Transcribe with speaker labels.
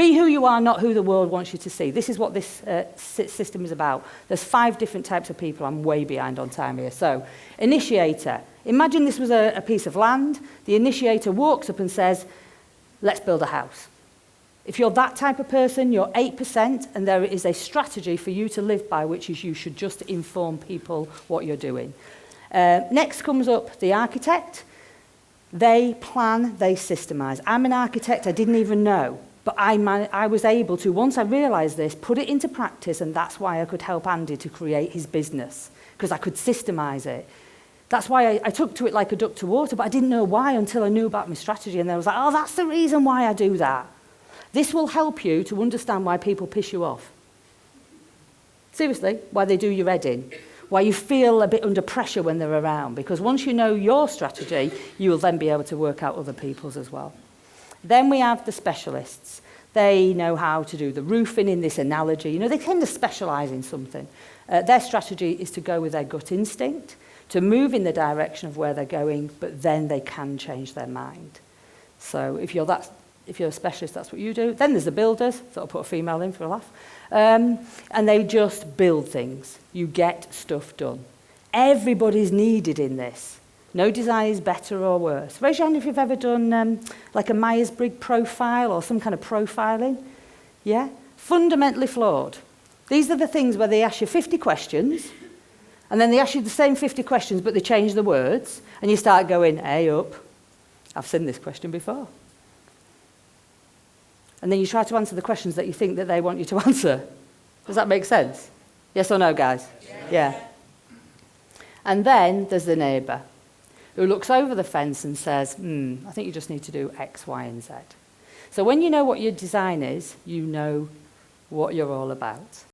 Speaker 1: Be who you are, not who the world wants you to see. This is what this system is about. There's 5 different types of people. I'm way behind on time here. So, initiator. Imagine this was a piece of land. The initiator walks up and says, let's build a house. If you're that type of person, you're 8%, and there is a strategy for you to live by, which is you should just inform people what you're doing. Next comes up the architect. They plan, they systemize. I'm an architect, I didn't even know. But I was able to, once I realised this, put it into practice, and that's why I could help Andy to create his business, because I could systemize it. That's why I took to it like a duck to water, but I didn't know why until I knew about my strategy, and then I was like, oh, that's the reason why I do that. This will help you to understand why people piss you off. Seriously, why they do your head in, why you feel a bit under pressure when they're around, because once you know your strategy, you will then be able to work out other people's as well. Then we have the specialists. They know how to do the roofing in this analogy. You know, they tend to specialise in something. Their strategy is to go with their gut instinct, to move in the direction of where they're going, but then they can change their mind. So if you're a specialist, that's what you do. Then there's the builders. So I'll put a female in for a laugh. And they just build things. You get stuff done. Everybody's needed in this. No design is better or worse. Raise your hand if you've ever done like a Myers-Briggs profile or some kind of profiling. Yeah? Fundamentally flawed. These are the things where they ask you 50 questions, and then they ask you the same 50 questions, but they change the words, and you start going, hey up. I've seen this question before. And then you try to answer the questions that you think that they want you to answer. Does that make sense? Yes or no, guys? Yeah. And then there's the neighbour, who looks over the fence and says, I think you just need to do X, Y, and Z. So when you know what your design is, you know what you're all about.